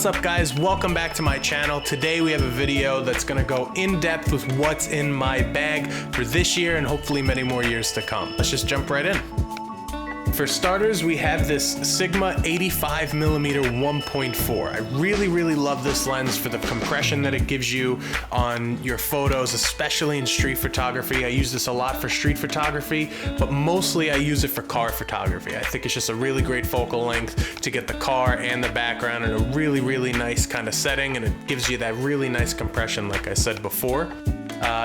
What's up guys, welcome back to my channel. Today we have a video that's gonna go in depth with what's in my bag for this year and hopefully many more years to come. Let's just jump right in. For starters, we have this Sigma 85mm 1.4. I really love this lens for the compression that it gives you on your photos, especially in street photography. I use this a lot for street photography, but mostly I use it for car photography. I think it's just a really great focal length to get the car and the background in a really nice kind of setting, and it gives you that really nice compression like I said before.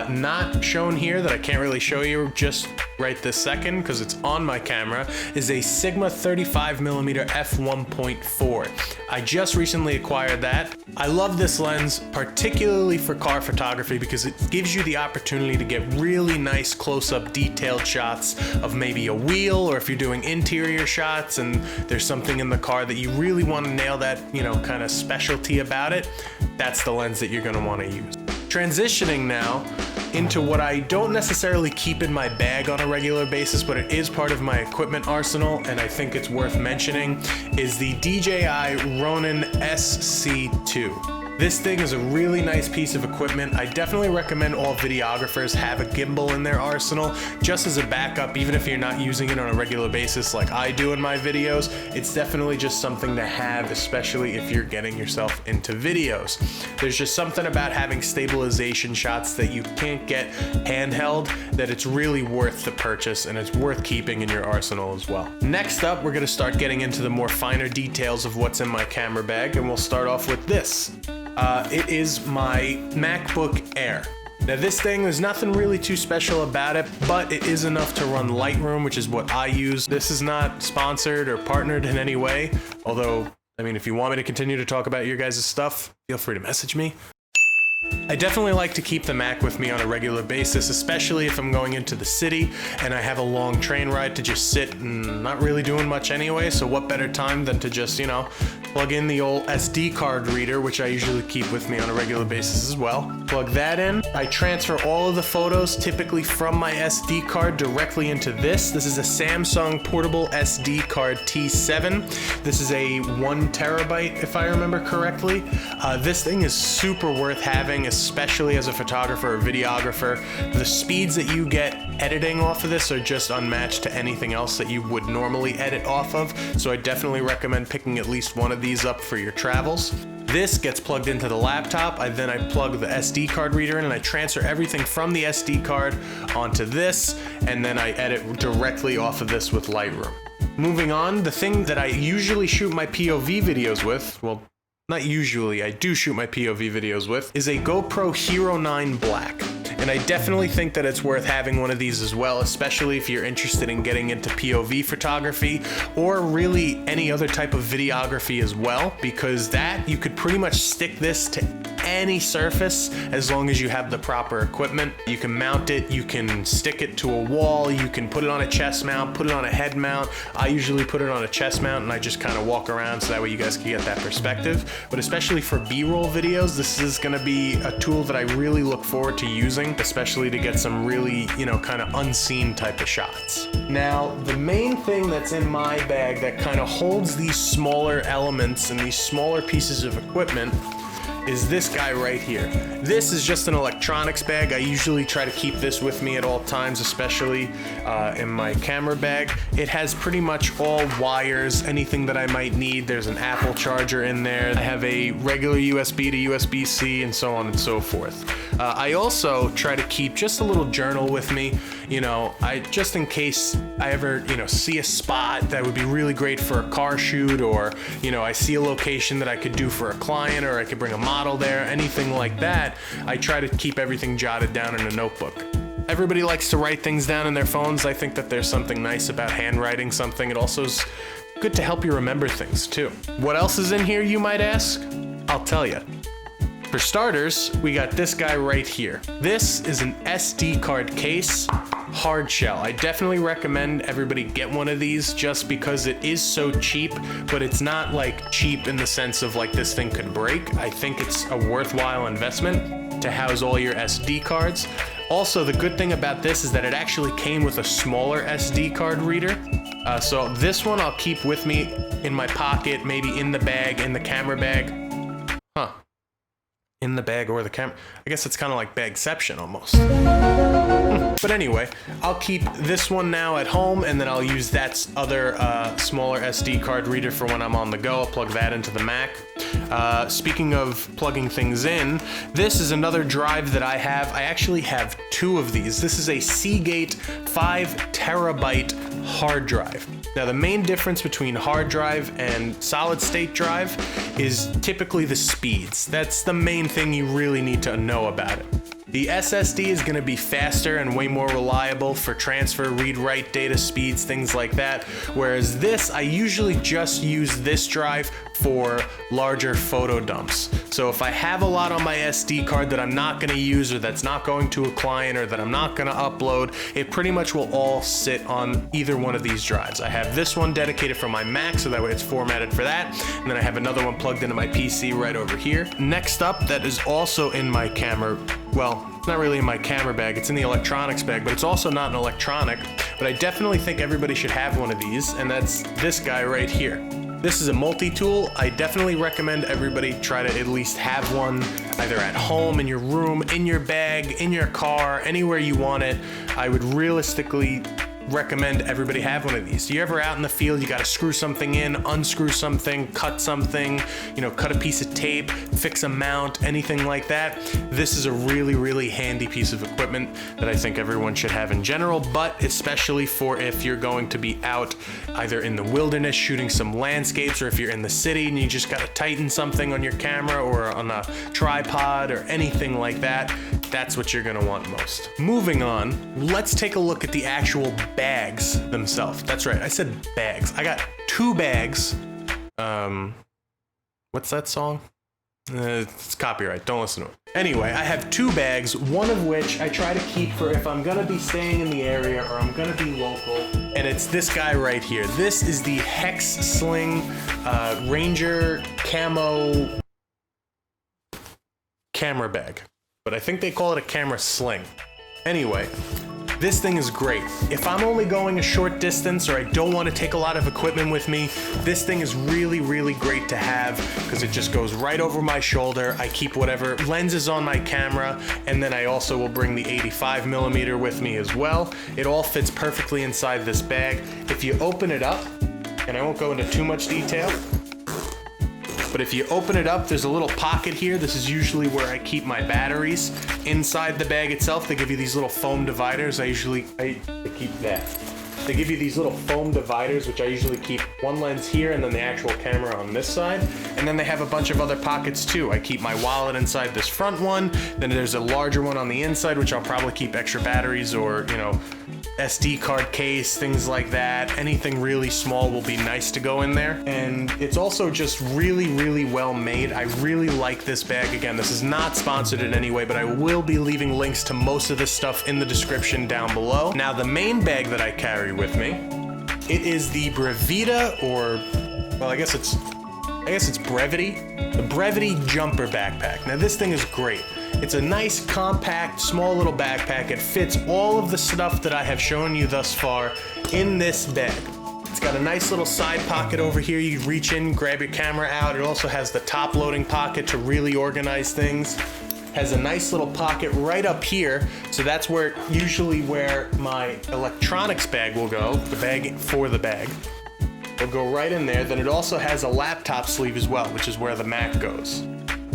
Not shown here, that I can't really show you just right this second because it's on my camera, is a Sigma 35mm f1.4. I just recently acquired that. I love this lens particularly for car photography because it gives you the opportunity to get really nice close-up detailed shots of maybe a wheel, or if you're doing interior shots and there's something in the car that you really want to nail that, you know, kind of specialty about it, that's the lens that you're going to want to use. Transitioning now into what I don't necessarily keep in my bag on a regular basis, but it is part of my equipment arsenal, and I think it's worth mentioning, is the DJI Ronin-SC2. This thing is a really nice piece of equipment. I definitely recommend all videographers have a gimbal in their arsenal just as a backup, even if you're not using it on a regular basis like I do in my videos. It's definitely just something to have, especially if you're getting yourself into videos. There's just something about having stabilization shots that you can't get handheld that it's really worth the purchase, and it's worth keeping in your arsenal as well. Next up, we're gonna start getting into the more finer details of what's in my camera bag, and we'll start off with this. It is my MacBook Air. Now this thing, there's nothing really too special about it, but it is enough to run Lightroom, which is what I use. This is not sponsored or partnered in any way, although, I mean, if you want me to continue to talk about your guys' stuff, feel free to message me. I definitely like to keep the Mac with me on a regular basis, especially if I'm going into the city and I have a long train ride to just sit and not really doing much anyway, so what better time than to just, you know, plug in the old SD card reader, which I usually keep with me on a regular basis as well. Plug that in. I transfer all of the photos typically from my SD card directly into this. This is a Samsung portable SD card T7. This is a 1 terabyte, if I remember correctly. This thing is super worth having, especially as a photographer or videographer. The speeds that you get editing off of this are just unmatched to anything else that you would normally edit off of, so I definitely recommend picking at least one of these up for your travels. This gets plugged into the laptop. I plug the SD card reader in and I transfer everything from the SD card onto this, and then I edit directly off of this with Lightroom. Moving on, the thing that I usually shoot my POV videos with, well, not usually, I do shoot my POV videos with, is a GoPro HERO 9 Black. And I definitely think that it's worth having one of these as well, especially if you're interested in getting into POV photography or really any other type of videography as well, because that you could pretty much stick this to any surface as long as you have the proper equipment. You can mount it, you can stick it to a wall, you can put it on a chest mount, put it on a head mount. I usually put it on a chest mount and I just kind of walk around so that way you guys can get that perspective. But especially for B-roll videos, this is going to be a tool that I really look forward to using, especially to get some really, you know, kind of unseen type of shots. Now, the main thing that's in my bag that kind of holds these smaller elements and these smaller pieces of equipment is this guy right here. This is just an electronics bag. I usually try to keep this with me at all times, especially in my camera bag. It has pretty much all wires, anything that I might need. There's an Apple charger in there. I have a regular USB to USB-C and so on and so forth. I also try to keep just a little journal with me, you know, just in case I ever, you know, see a spot that would be really great for a car shoot, or, you know, I see a location that I could do for a client, or I could bring a model there, anything like that. I try to keep everything jotted down in a notebook. Everybody likes to write things down in their phones. I think that there's something nice about handwriting something. It also is good to help you remember things too. What else is in here, you might ask? I'll tell you. For starters, we got this guy right here. This is an SD card case, hard shell. I definitely recommend everybody get one of these just because it is so cheap, but it's not like cheap in the sense of like this thing could break. I think it's a worthwhile investment to house all your SD cards. Also, the good thing about this is that it actually came with a smaller SD card reader. So this one I'll keep with me in my pocket, maybe in the bag, in the camera bag. in the bag or the camera. I guess it's kind of like bagception almost. But anyway, I'll keep this one now at home, and then I'll use that other smaller SD card reader for when I'm on the go. I'll plug that into the Mac. Speaking of plugging things in, this is another drive that I have. I actually have two of these. This is a Seagate 5 terabyte hard drive. Now, the main difference between hard drive and solid state drive is typically the speeds. That's the main thing you really need to know about it. The SSD is going to be faster and way more reliable for transfer, read-write data speeds, things like that. Whereas this, I usually just use this drive for larger photo dumps. So if I have a lot on my SD card that I'm not going to use, or that's not going to a client, or that I'm not going to upload, it pretty much will all sit on either one of these drives. I have this one dedicated for my Mac, so that way it's formatted for that. And then I have another one plugged into my PC right over here. Next up, that is also in my camera, well, it's not really in my camera bag, it's in the electronics bag, but it's also not an electronic. But I definitely think everybody should have one of these, and that's this guy right here. This is a multi-tool. I definitely recommend everybody try to at least have one, either at home, in your room, in your bag, in your car, anywhere you want it. I would realistically recommend everybody have one of these. You're ever out in the field, you got to screw something in, unscrew something, cut something, you know, cut a piece of tape, fix a mount, anything like that. This is a really, really handy piece of equipment that I think everyone should have in general, but especially for if you're going to be out either in the wilderness shooting some landscapes, or if you're in the city and you just got to tighten something on your camera or on a tripod or anything like that. That's what you're going to want most. Moving on, let's take a look at the actual bags themselves. That's right, I said bags. I got two bags. What's that song? It's copyright, don't listen to it. Anyway, I have two bags, one of which I try to keep for if I'm gonna be staying in the area or I'm gonna be local, and it's this guy right here. This is the Hex Sling Ranger Camo camera bag, but I think they call it a camera sling. Anyway, this thing is great. If I'm only going a short distance or I don't want to take a lot of equipment with me, this thing is really, really great to have because it just goes right over my shoulder. I keep whatever lenses on my camera, and then I also will bring the 85mm with me as well. It all fits perfectly inside this bag. If you open it up, and I won't go into too much detail, but if you open it up, there's a little pocket here. This is usually where I keep my batteries. Inside the bag itself, they give you these little foam dividers. I keep that. They give you these little foam dividers, which I usually keep one lens here and then the actual camera on this side. And then they have a bunch of other pockets too. I keep my wallet inside this front one. Then there's a larger one on the inside, which I'll probably keep extra batteries or, you know, SD card case, things like that. Anything really small will be nice to go in there. And it's also just really, really well made. I really like this bag. Again, this is not sponsored in any way, but I will be leaving links to most of this stuff in the description down below. Now, the main bag that I carry with me, it is the Brevita, or, well, I guess it's Brevity. The Brevity Jumper Backpack. Now, this thing is great. It's a nice, compact, small little backpack. It fits all of the stuff that I have shown you thus far in this bag. It's got a nice little side pocket over here. You can reach in, grab your camera out. It also has the top loading pocket to really organize things. Has a nice little pocket right up here. So that's usually where my electronics bag will go, the bag for the bag. It'll go right in there. Then it also has a laptop sleeve as well, which is where the Mac goes.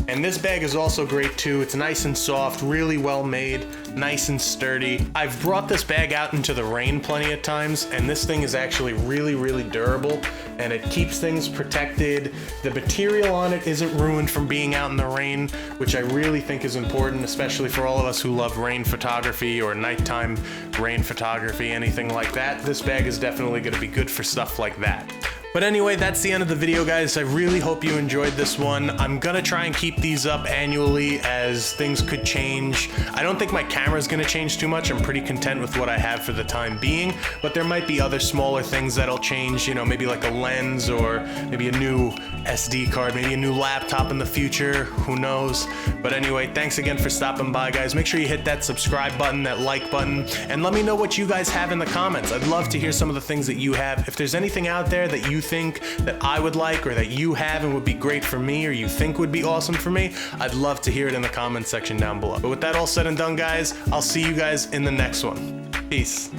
And this bag is also great too. It's nice and soft, really well made, nice and sturdy. I've brought this bag out into the rain plenty of times, and this thing is actually really, really durable, and it keeps things protected. The material on it isn't ruined from being out in the rain, which I really think is important, especially for all of us who love rain photography or nighttime rain photography, anything like that. This bag is definitely going to be good for stuff like that. But anyway, that's the end of the video, guys. I really hope you enjoyed this one. I'm gonna try and keep these up annually as things could change. I don't think my camera's gonna change too much. I'm pretty content with what I have for the time being, but there might be other smaller things that'll change, you know, maybe like a lens or maybe a new SD card, maybe a new laptop in the future, who knows. But anyway, thanks again for stopping by, guys. Make sure you hit that subscribe button, that like button, and let me know what you guys have in the comments. I'd love to hear some of the things that you have. If there's anything out there that you you think that I would like or that you have and would be great for me or you think would be awesome for me, I'd love to hear it in the comment section down below. But with that all said and done, guys, I'll see you guys in the next one. Peace.